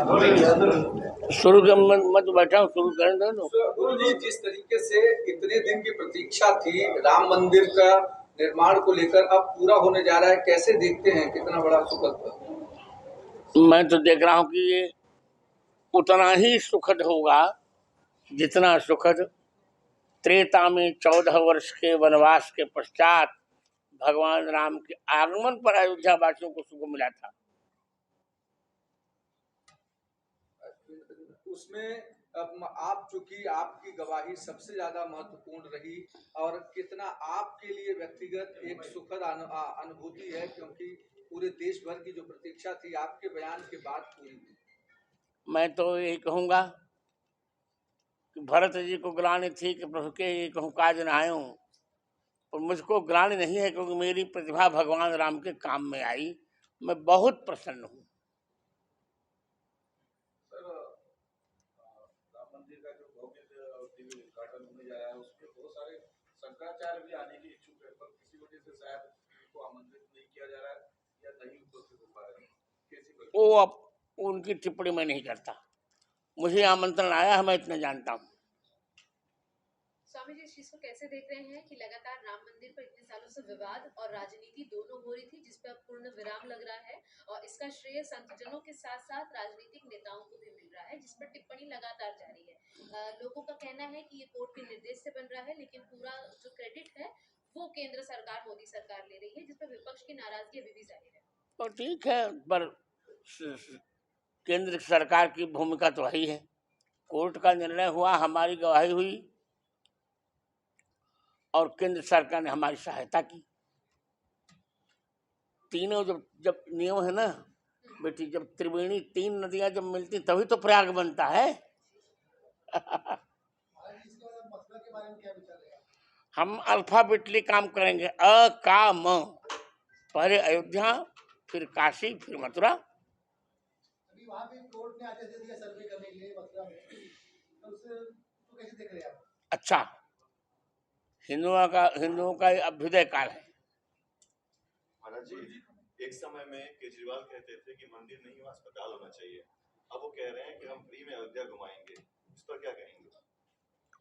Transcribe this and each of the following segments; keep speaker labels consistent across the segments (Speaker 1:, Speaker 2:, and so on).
Speaker 1: शुरू कर मैं तो बैठा हूँ, शुरू करें दो।
Speaker 2: गुरु जी, जिस तरीके से इतने दिन की प्रतीक्षा थी राम मंदिर का निर्माण को लेकर, अब पूरा होने जा रहा है, कैसे देखते हैं? कितना बड़ा सुखद?
Speaker 1: मैं तो देख रहा हूँ कि ये उतना ही सुखद होगा जितना सुखद त्रेता में 14 वर्ष के वनवास के पश्चात भगवान राम के आगमन पर अयोध्या वासियों को सुख मिला था।
Speaker 2: उसमें आप, चूंकि आपकी गवाही सबसे ज्यादा महत्वपूर्ण रही, और कितना आपके लिए व्यक्तिगत एक सुखद अनुभूति है, क्योंकि पूरे देश भर की जो प्रतीक्षा थी आपके बयान के बाद पूरी हुई।
Speaker 1: मैं तो यही कहूँगा कि भरत जी को ग्लानि थी कि प्रभु के ये कहूँ काज नहायूं, और मुझको ग्लानि नहीं है क्योंकि मेरी प्रतिभा भगवान राम के काम में आई। मैं बहुत प्रसन्न हूँ।
Speaker 3: उद्घाटन होने जा रहा है, उसमें बहुत सारे शंकराचार्य भी आने की इच्छुक है, पर किसी वजह से शायद उनको आमंत्रित नहीं किया जा रहा है या नहीं उपस्थित हो पा रहे हैं। कैसी
Speaker 1: वो अब उनकी टिप्पणी मैं नहीं करता। मुझे आमंत्रण आया है, मैं इतना जानता हूँ।
Speaker 4: स्वामी जी, इस चीज को कैसे देख रहे हैं कि लगातार राम मंदिर पर इतने सालों से विवाद और राजनीति दोनों हो रही थी, जिस पर अब पूर्ण विराम लग रहा है, और इसका श्रेय संतजनों के साथ साथ राजनीतिक नेताओं को भी मिल रहा है, जिस पर टिप्पणी लगातार जारी है। लोगों का कहना है कि ये कोर्ट के निर्देश से बन रहा है, लेकिन पूरा जो क्रेडिट है वो केंद्र सरकार, मोदी सरकार ले रही है, जिस पर विपक्ष की नाराजगी अभी भी जाहिर है।
Speaker 1: तो ठीक है, पर केंद्र सरकार की भूमिका तो वही है। कोर्ट का निर्णय हुआ, हमारी गवाही हुई और केंद्र सरकार ने हमारी सहायता की। तीनों जब जब नियम है ना बेटी, जब त्रिवेणी तीन नदियां जब मिलती तभी तो प्रयाग बनता है। हम अल्फाबेटली काम करेंगे, अ का म, पहले अयोध्या, फिर काशी, फिर मथुरा।
Speaker 5: अभी वहाँ पे कोर्ट ने आदेश दे दिया सर्वे करने के लिए मथुरा में, तो उससे तो कैसे देख रहे हैं आप?
Speaker 1: अच्छा, हिंदुओं का अभ्युदय काल है।
Speaker 6: महाराज जी, एक समय में केजरीवाल कहते थे कि मंदिर नहीं हो, अस्पताल होना चाहिए। अब वो कह रहे हैं कि हम फ्री में अयोध्या घुमाएंगे, इस पर क्या कहेंगे?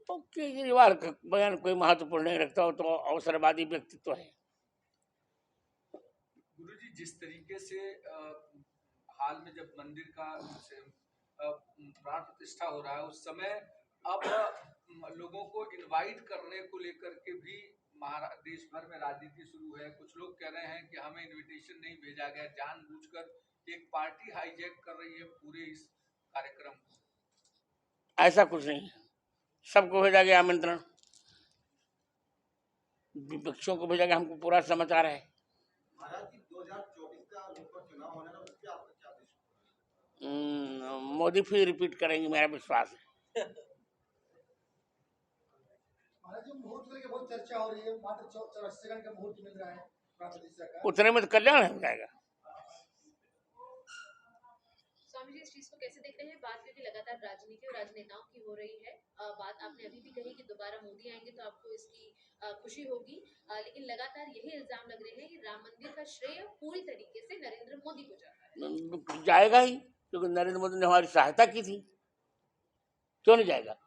Speaker 1: तो केजरीवाल का बयान कोई महत्वपूर्ण नहीं रखता हो, तो अवसरवादी व्यक्तित्व है।
Speaker 2: गुरुजी, जिस तरीके से हाल में जब मंदिर का प्राण प्रतिष्ठा हो रहा है, उस समय अब लोगों को इनवाइट करने को लेकर के भी देश भर में राजनीति शुरू है। कुछ लोग कह रहे हैं कि हमें इनविटेशन नहीं भेजा गया, जानबूझकर एक पार्टी हाईजैक कर रही है पूरे इस कार्यक्रम को।
Speaker 1: ऐसा कुछ नहीं है, सबको भेजा गया आमंत्रण, विपक्षों को भेजा गया, हमको पूरा समाचार है।
Speaker 3: महाराज जी, 2024 का लोकसभा चुनाव होने में उसके आपका क्या विश्वास?
Speaker 1: मोदी फिर रिपीट करेंगे, मेरा विश्वास है।
Speaker 5: महाराज जी, मुहूर्त को लेकर बहुत चर्चा हो रही है, मात्र 84 सेकंड का मुहूर्त मिल रहा है प्राण प्रतिष्ठा का।
Speaker 1: उतने में तो कल्याण हो जाएगा।
Speaker 4: स्वामी जी, इस चीज को कैसे देखते हैं? बात क्योंकि लगातार राजनीति और राजनेताओं की हो रही है, बात आपने अभी भी कही कि दोबारा मोदी आएंगे तो आपको इसकी खुशी होगी, लेकिन लगातार यही इल्जाम लग रहे हैं कि राम मंदिर का श्रेय पूरी तरीके से नरेंद्र मोदी को जाता है।
Speaker 1: जाएगा ही, क्योंकि नरेंद्र मोदी ने हमारी सहायता की थी, क्यों नहीं जाएगा?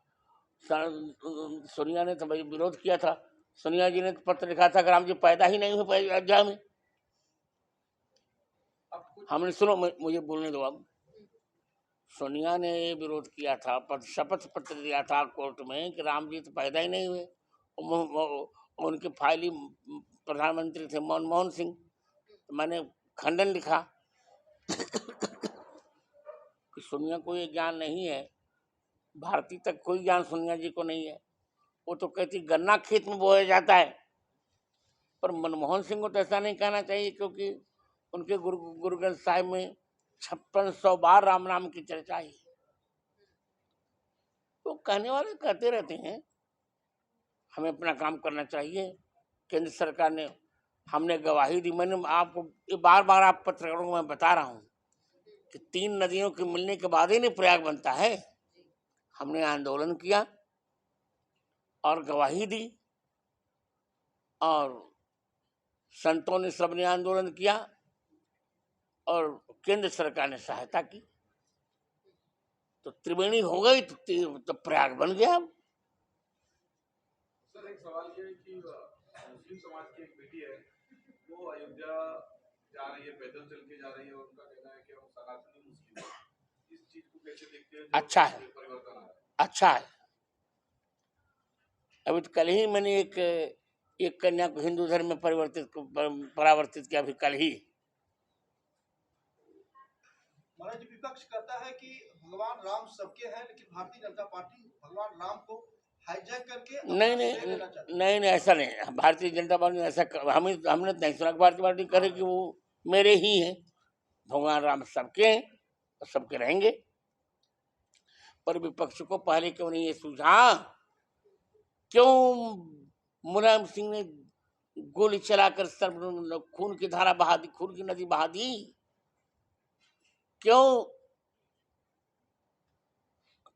Speaker 1: सोनिया ने तो भाई विरोध किया था। सोनिया जी ने तो पत्र लिखा था कि राम जी पैदा ही नहीं हुए अयोध्या में। हमने, सुनो मुझे बोलने दो। अब सोनिया ने विरोध किया था, शपथ पत्र दिया था कोर्ट में कि राम जी तो पैदा ही नहीं हुए। उनके फाइली प्रधानमंत्री थे मनमोहन सिंह, तो मैंने खंडन लिखा कि सोनिया को ये ज्ञान नहीं है, भारती तक कोई ज्ञान सोनिया जी को नहीं है। वो तो कहती गन्ना खेत में बोया जाता है, पर मनमोहन सिंह को तो ऐसा नहीं कहना चाहिए, क्योंकि उनके गुरु ग्रंथ साहिब में 5600 बार राम नाम की चर्चा है। तो कहने वाले कहते रहते हैं, हमें अपना काम करना चाहिए। केंद्र सरकार ने, हमने गवाही दी। मैंने आपको बार बार, आप पत्रकारों को मैं बता रहा हूँ कि 3 नदियों के मिलने के बाद ही नहीं प्रयाग बनता है। हमने आंदोलन किया और गवाही दी, और संतों ने, सबने आंदोलन किया और केंद्र सरकार ने सहायता की। तो त्रिवेणी हो गई तो प्रयाग बन गया।
Speaker 3: सर एक सवाल ये है कि मुस्लिम समाज की एक बेटी है, वो अयोध्या जा रही है, पैदल चल के जा रही है और उनका कहना है कि हम सनातनी मुस्लिम हैं। इस चीज को कैसे देखते हैं?
Speaker 1: अच्छा है,
Speaker 3: परिवर्तन आ रहा है।
Speaker 1: अच्छा है। अभी तो कल ही मैंने एक कन्या को हिंदू धर्म में परावर्तित किया, अभी कल ही।
Speaker 5: महाराज जी, विपक्ष कहता है कि भगवान राम सबके हैं, लेकिन भारतीय जनता पार्टी भगवान राम को हाईजैक करके
Speaker 1: नहीं, ऐसा नहीं। भारतीय जनता पार्टी ने ऐसा हमने तो नहीं सुना कि भारतीय पार्टी करे कि वो मेरे ही हैं। भगवान राम सबके हैं और सबके रहेंगे। पर विपक्ष को पहले क्यों नहीं ये सूझा? क्यों मुलायम सिंह ने गोली चलाकर खून की धारा बहा दी, खून की नदी बहा दी? क्यों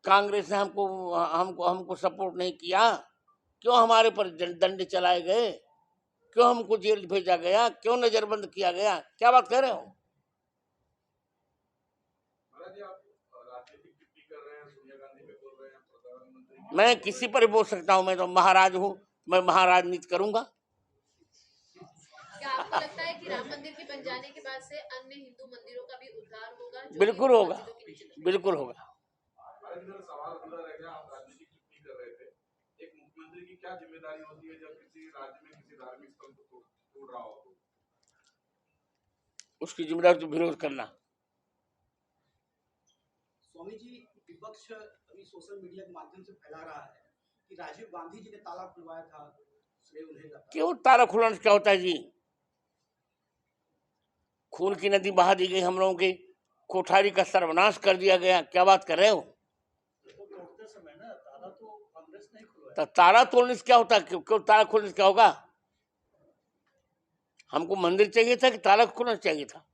Speaker 1: कांग्रेस ने हमको सपोर्ट नहीं किया? क्यों हमारे पर दंड चलाए गए? क्यों हमको जेल भेजा गया? क्यों नजरबंद किया गया? क्या बात कर रहे हो?
Speaker 3: महाराज जी, आप राजनीतिक टिप्पणी कर रहे हैं, सोनिया गांधी पे बोल रहे हैं, प्रधानमंत्री।
Speaker 1: मैं किसी पर बोल सकता हूँ, मैं तो महाराज हूँ, मैं महाराजनीति करूंगा।
Speaker 4: क्या आपको लगता है कि राम मंदिर के बन जाने के बाद से अन्य हिंदू मंदिरों का भी उद्धार होगा?
Speaker 1: बिल्कुल होगा, बिल्कुल होगा।
Speaker 3: सवाल अधूरा रह गया। आप राजनीतिक टिप्पणी कर रहे थे, एक मुख्यमंत्री की क्या जिम्मेदारी होती है जब किसी राज्य में किसी धार्मिक स्थल को तोड़ रहा हो?
Speaker 1: उसकी जिम्मेदारी तो विरोध करना।
Speaker 5: स्वामी जी, विपक्ष अभी सोशल मीडिया के माध्यम से फैला रहा है कि राजीव गांधी जी ने ताला खुलवाया था, श्रेय उन्हें जाता है।
Speaker 1: क्यों ताला खुलवाना क्या होता है जी? खून की नदी बहा दी गई, हम लोगों की कोठारी का सर्वनाश कर दिया गया। क्या बात कर रहे हो?
Speaker 5: तोड़ते समय ना ताला तो कांग्रेस ने खुलवाया।
Speaker 1: तो ताला तोड़ने से क्या होता है? क्यों ताला खोलने से क्या होगा? हमको मंदिर चाहिए था कि ताला खोलना चाहिए था?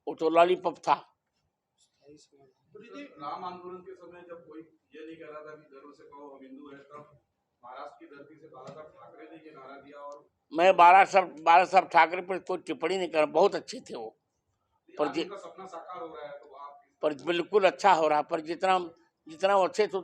Speaker 1: वो तो लॉलीपॉप था।
Speaker 3: राम आंदोलन के समय जब कोई ये नहीं कह रहा था कि गर्व से कहो हम हिंदू हैं, तब महाराष्ट्र की धरती से बाला साहब ठाकरे ने ये नारा दिया। और
Speaker 1: मैं बाला साहब ठाकरे पर कोई टिप्पणी नहीं कर रहा, बहुत अच्छे थे वो।
Speaker 3: उनका सपना साकार हो रहा है, तो आप
Speaker 1: पर बिल्कुल अच्छा हो रहा, पर जितना वो अच्छे थे